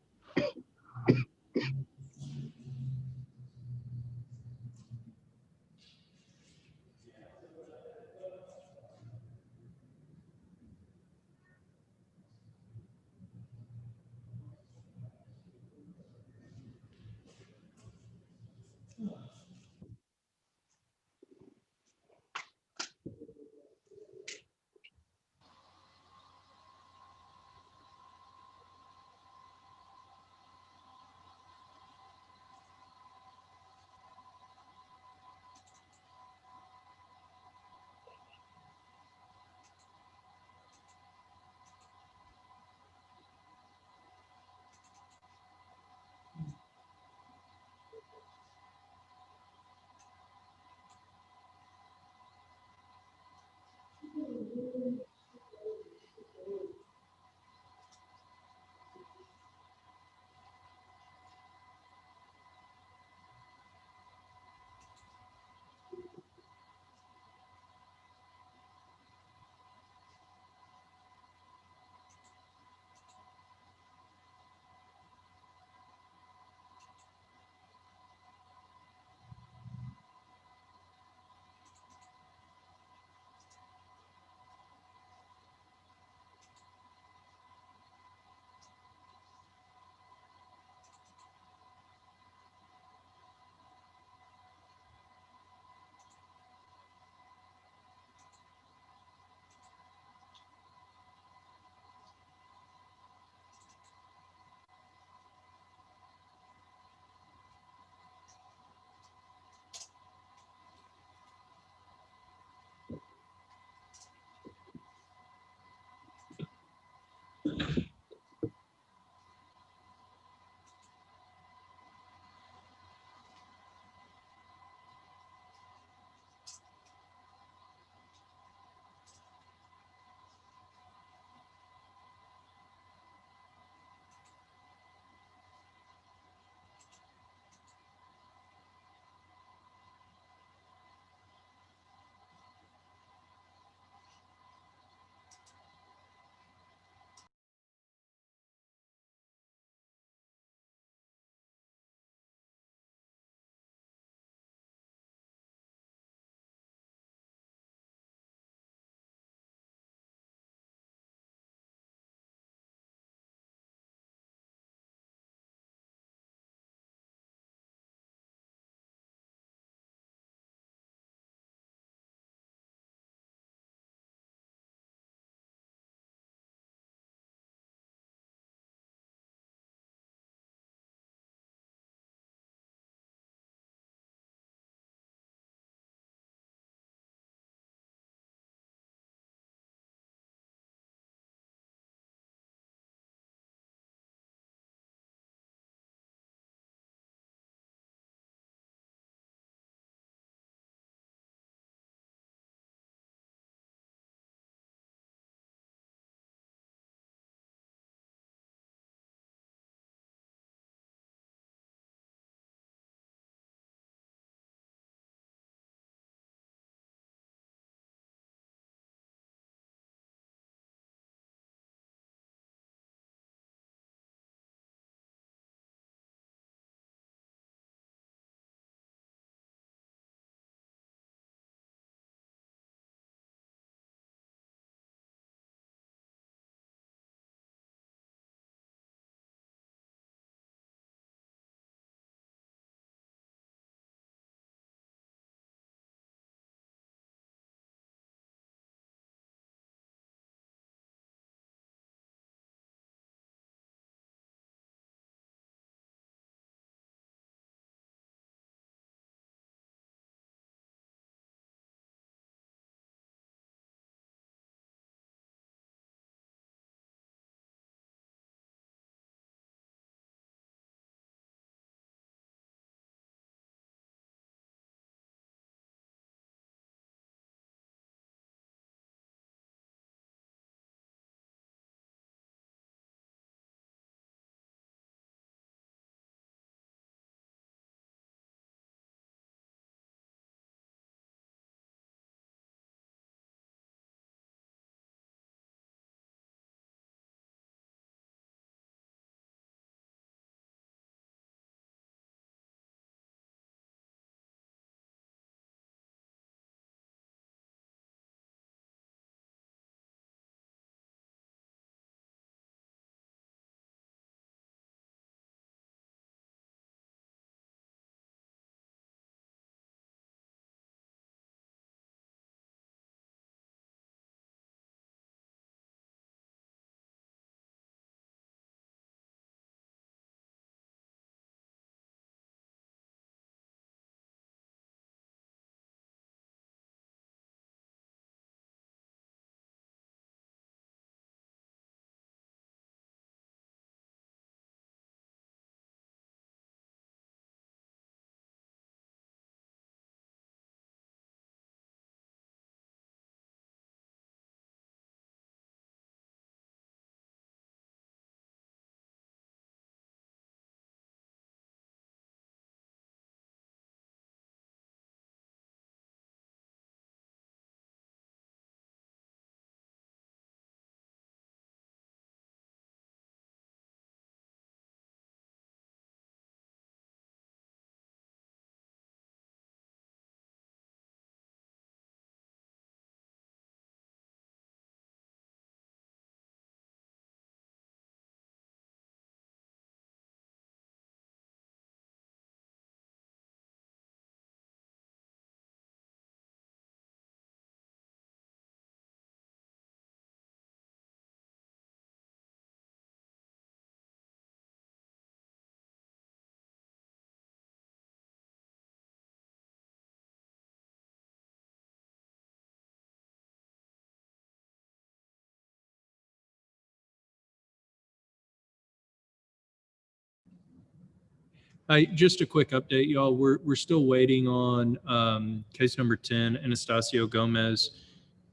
Just a quick update, y'all. We're still waiting on case number 10, Anastasio Gomez.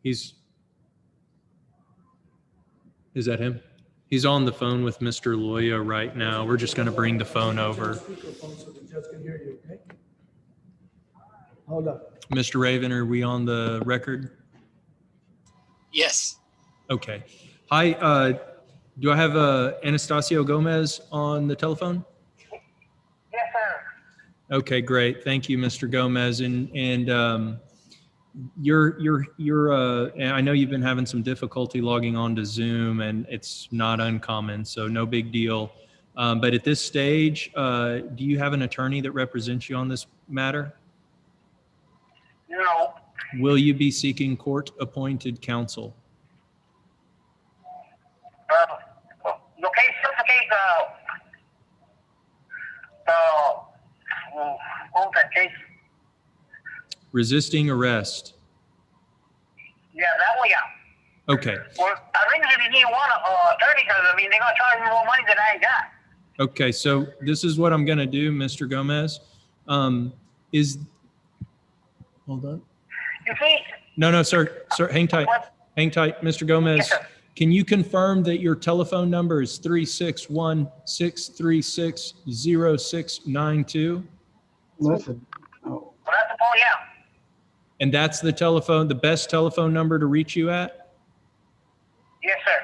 Is that him? He's on the phone with Mr. Loya right now. We're just going to bring the phone over. Hold up. Mr. Raven, are we on the record? Yes. Okay. Hi, do I have Anastasio Gomez on the telephone? Yes, sir. Okay, great. Thank you, Mr. Gomez. And I know you've been having some difficulty logging on to Zoom, and it's not uncommon, so no big deal. But at this stage, do you have an attorney that represents you on this matter? No. Will you be seeking court-appointed counsel? The case, what was that case? Resisting arrest. Yeah, that one, yeah. Okay. Well, I think if you need one attorney, because I mean, they're gonna charge me more money than I ain't got. Okay, so this is what I'm going to do, Mr. Gomez. Hold on. You see? No, sir, hang tight. Hang tight, Mr. Gomez. Yes, sir. Can you confirm that your telephone number is 361-636-0692? Listen. Well, that's the phone, yeah. And that's the telephone, the best telephone number to reach you at? Yes, sir.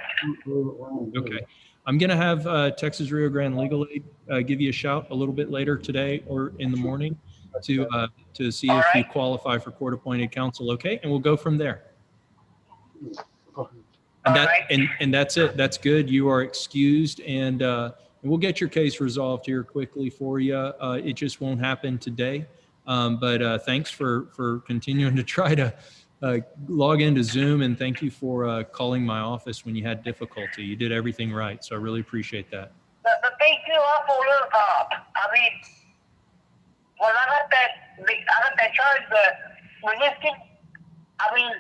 Okay. I'm going to have Texas Rio Grande Legal Aid give you a shout a little bit later today or in the morning to see if you qualify for court-appointed counsel, okay? And we'll go from there. And that's it. That's good. You are excused, and we'll get your case resolved here quickly for you. It just won't happen today. But thanks for continuing to try to log into Zoom, and thank you for calling my office when you had difficulty. You did everything right, so I really appreciate that. The thing too, also, look, I mean, when I got that charge, the resisting, I mean,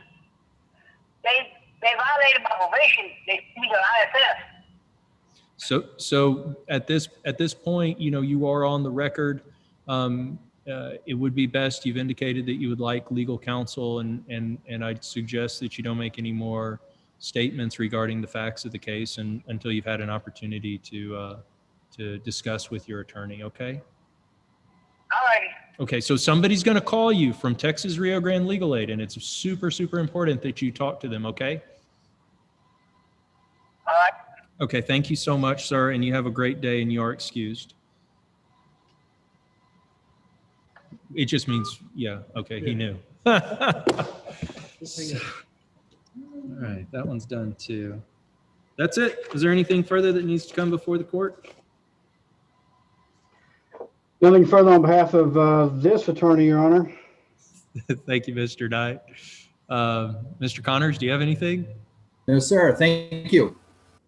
they violated my probation. They see the ISS. So at this point, you are on the record. It would be best, you've indicated that you would like legal counsel, and I'd suggest that you don't make any more statements regarding the facts of the case until you've had an opportunity to discuss with your attorney, okay? All right. Okay, so somebody's going to call you from Texas Rio Grande Legal Aid, and it's super, super important that you talk to them, okay? All right. Okay, thank you so much, sir, and you have a great day, and you are excused. It just means, yeah, okay, he knew. All right, that one's done too. That's it. Is there anything further that needs to come before the court? Nothing further on behalf of this attorney, Your Honor. Thank you, Mr. Knight. Mr. Connors, do you have anything? No, sir. Thank you.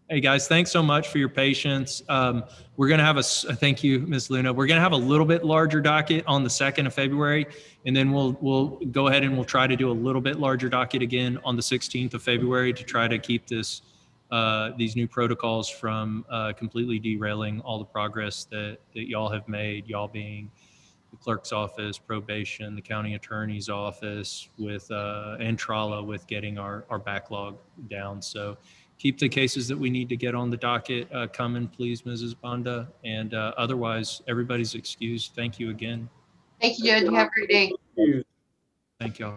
Hey guys, thanks so much for your patience. We're going to have thank you, Ms. Luna. We're going to have a little bit larger docket on the 2nd of February, and then we'll go ahead and we'll try to do a little bit larger docket again on the 16th of February to try to keep these new protocols from completely derailing all the progress that y'all have made, y'all being the clerk's office, probation, the county attorney's office, and Trala with getting our backlog down. So keep the cases that we need to get on the docket coming, please, Mrs. Banda. And otherwise, everybody's excused. Thank you again. Thank you, Judge. You have a great day. Thank y'all.